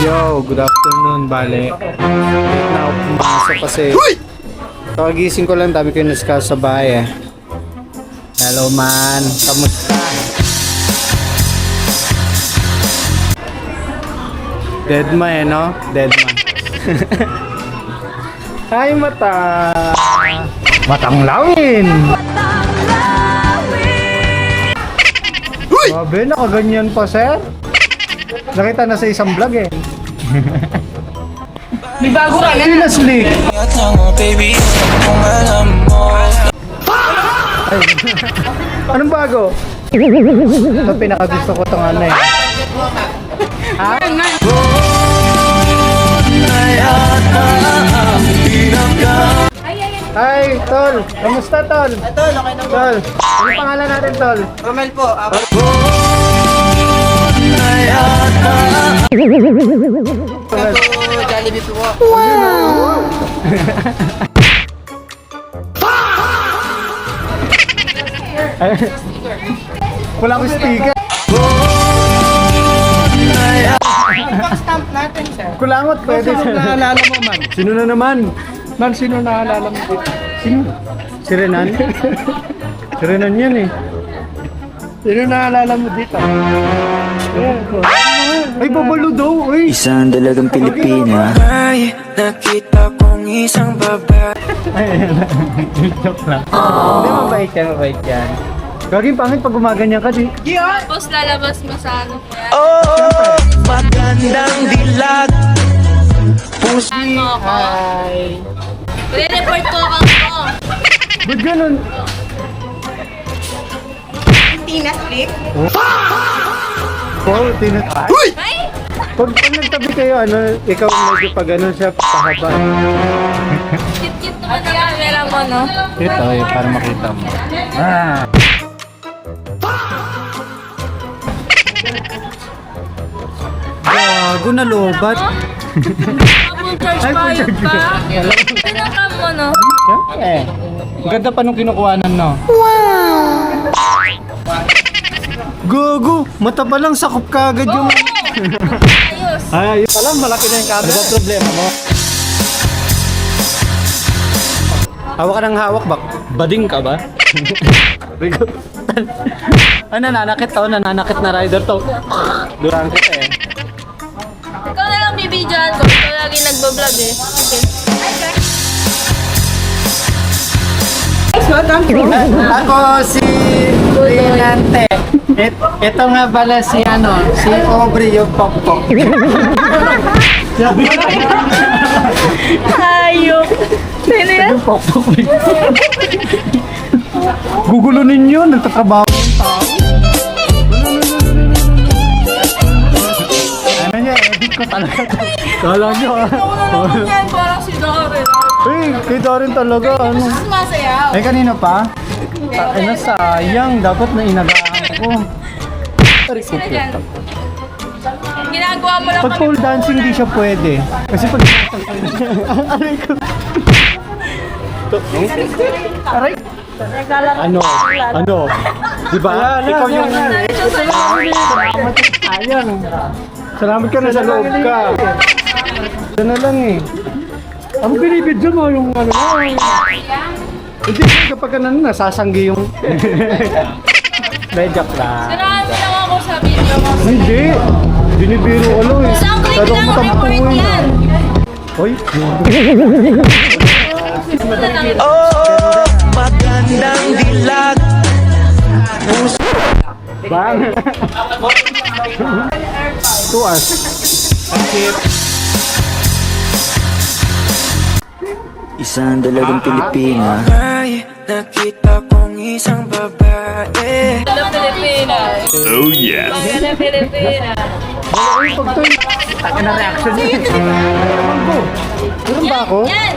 Yo, good afternoon, bale. Late na ako pumasok kasi kagising ko lang, dami ko yung nasikaso sa bahay eh. Hello man, kamusta? Deadma eh, no? Deadma. Hi, mata! Matang lawin! Sabi, nakaganyan pa, sir? Nakita na sa isang vlog eh. May bago ka na. Pinaslik! Ay, anong bago? Ito pinakagusto ko itong ano eh. Ha? Hi, Tol! Kamusta, Tol? Tol, okay na po. Tol, ano pangalan natin, Tol? Romel po. Jollibee po. Wala akong sticker. Stamp natin, sir. Kulangot, pwede. Sino naalala mo, man? Sino na naman? Man, sino naalala mo dito? Sino? Si Renan? Si Renan yan eh. Sino naalala mo dito? Ay, babalo daw. Uy! Isang dalagang Pilipina. Ay, nakita kong isang babae. Ay, joke lang. Hindi, mabait yan, mabait yan. Gaging pangit pag gumaganyan ka, di. Tapos lalabas mo sa ano. Oh, magandang dilag. Pusi. Ano ako? Hi! Re-report ko ako. Ba't ganun? Tina Flick? Oh, tinat... Ay! Pag nagtabi kayo, ano, ikaw medyo pag ano siya, pahaba. Cute-cute naman ang camera mo, no? Ito eh, para makita mo. Ah! Gago na lobat. Full charge Ay, pa full yun charge pa. pa. Pinakam mo, no? Eh, ang ganda pa nung kinukuhanan, no? Gago! Mata pa lang, sakop ka agad yung... Ayos. Ay, ayun pala, malaki na yung camera. Ano ba problema mo? Hawak ka ng hawak, bading ka ba? Ay, nananakit to, nananakit na rider to. Durang kita eh. Ikaw na lang bibidyoan ko. Ikaw lagi nagbablog eh. Okay. Ako si Rinante. Ito nga pala si ano, si Aubrey yung pokpok. Hayop. Sino yan? Gugulo ninyo, nagtatrabaho yung tao. Ano niya, edit ko talaga. Kala nyo ah. Yan, parang si Dorin. Hey, kay Darin talaga, ano. Sumasayaw. Ay, kanina pa? Ay, nasayang. Dapat na inagaan ko. Sino dyan? Ginagawa mo lang Pag kami. pole dancing, di siya pwede. Kasi pag... Aray ko. Aray. Ano? Ano? Diba? Ikaw yung... Salamat. Sayang. Salamat ka na sa loob ka. Ito na lang eh. Ang binibidyo mo yung ano mo. Hindi kapag ka nasasanggi yung... Medyak lang. Sirahan mo lang ako sa video mo. Hindi. Binibiro ko lang eh. Isang click lang, report yan. Hoy. Oh, magandang dilag. Bang. Tuas. Ang cute. Isang dalagang Pilipina. Ay, nakita kong isang babae. Hello, Pilipinas. Oh yeah. Hello, Pilipinas. Ay, pag to taka na reaction niya. Ewan ko. Meron ba ako? Yan.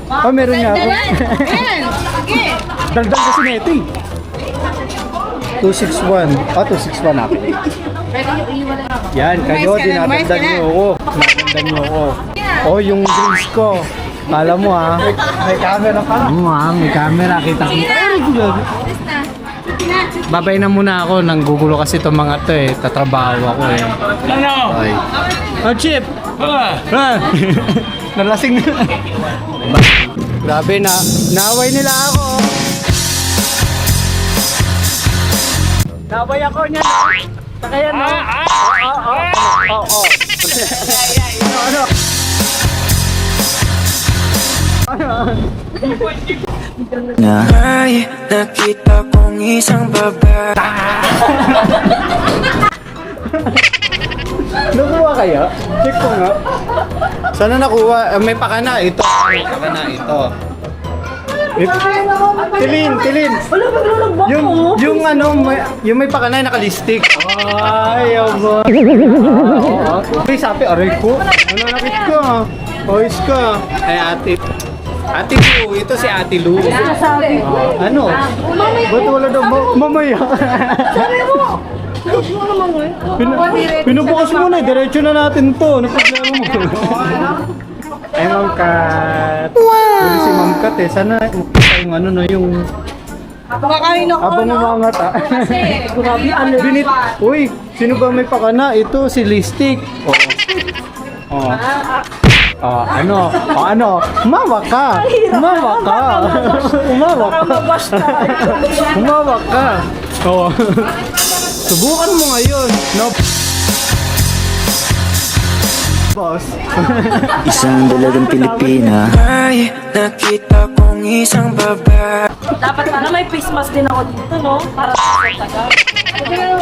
Oh, meron nga ako. Yan. Yan. Sige. Daldal kasi na ito eh. 261. Oh, 261 ako. Yan, kayo, dinatagdan niyo ako. Dinatagdan niyo ako. Oh, yung drinks ko. Kala mo ha. May camera pa. Oo ha, may camera. Kita ko. Babay na muna ako. Nanggugulo kasi itong mga to eh. Tatrabaho ako eh. Ano? Okay. Oh, Chip! Nalasing na. Grabe na. Naway nila ako. Naway ako niya. Kaya no? Oo. Ano? Na ay nakita kong isang babae. Nakuha kaya? Check ko nga. Sana nakuha? May pakana ito. May pakana ito. Tilin. Yung ano, yung may pakana nakalistik. Ay, abo. Uy, sabi, aray ko. Ano nakit ko? Boys ko. Ay, ate. Ate Lu, ito si Ate Lu. Ano? Ba't wala daw? Mamaya. Pinubukas mo na, diretso na natin to. Ano problema mo? Ay, Ma'am Kat. Wow! Si Ma'am Kat eh. Sana yung ano no, yung... Kumakain ako, Abang umangat ah. Grabe, ano? Uy, sino ba may pakana? Ito, si Listik. Oh. Ano? Umawa ka. Oo. Subukan mo ngayon. No. Boss. Isang dalagang Pilipina. Ay nakita kong isang babae. Dapat sana may face mask din ako dito, no? Para sa tagal.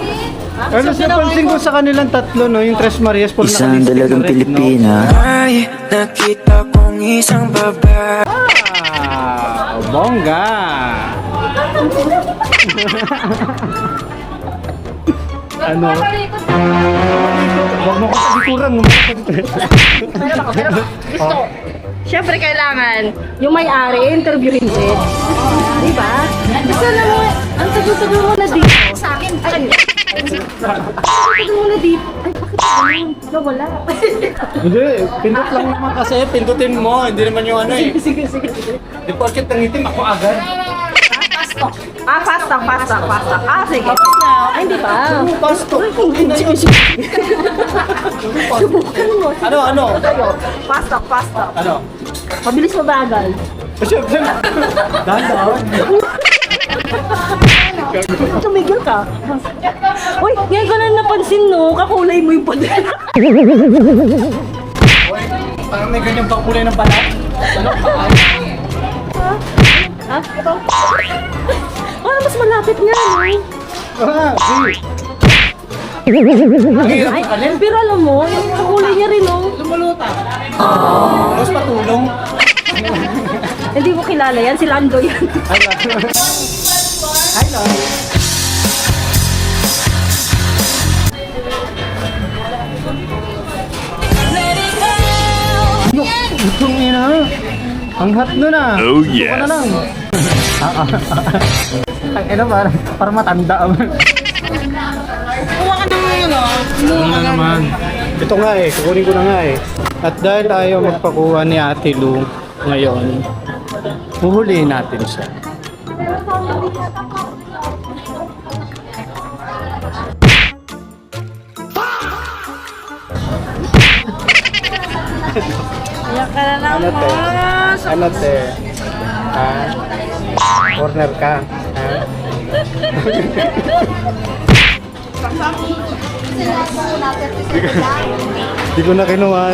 Ano napansin ko sa kanilang tatlo, no? Yung Tres Marias po Isang dalagang Pilipina. Ay nakita kong isang babae. Bongga. Ano? Huwag mo ko pagikuran. Siyempre kailangan yung may-ari interviewin din. Di ba? Gusto na mo, ang sagot-sagot mo na dito. Sa akin, ay. Sagot mo na dito. Ay, bakit ganun? Nawala. Hindi, pindot lang naman kasi. Pindutin mo. Hindi naman yung ano eh. Sige. Di porket nangitim ako agad. Fast talk. Sige. Ay, hindi pa. Pasto. Subukan mo. Ano? Fast talk. Ano? Mabilis mabagal. Siyempre. Dahan-dahan. Tumigil ka. Uy, ngayon ko lang napansin, no? Kakulay mo yung pader. Parang may ganyan pang kulay ng balat. Ano? Ha? Ito? Parang mas malapit nga, no? Ay, pero alam mo, yung kakulay niya rin, no? Mas patulong. Hindi mo kilala yan, si Lando yan. Hello. Itong ina. Ang hot nun ah. Oh yes. Ano lang. Ang ina para matanda. Kuha ka ng ano? Ano na naman. Ito nga eh, kukunin ko na nga eh. At dahil tayo magpakuha ni Ate Lu ngayon, huhulihin natin siya. Iyak ka na Ano te? Ano te? Ha? Corner ka? Ha? Di ko na kinuha.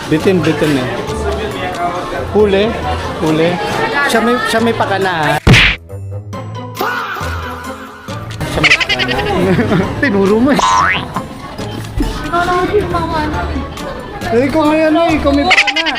Bitin eh. Huli. Siya may pakana. Siya may pakana. Tinuro mo eh. Ikaw may pakana.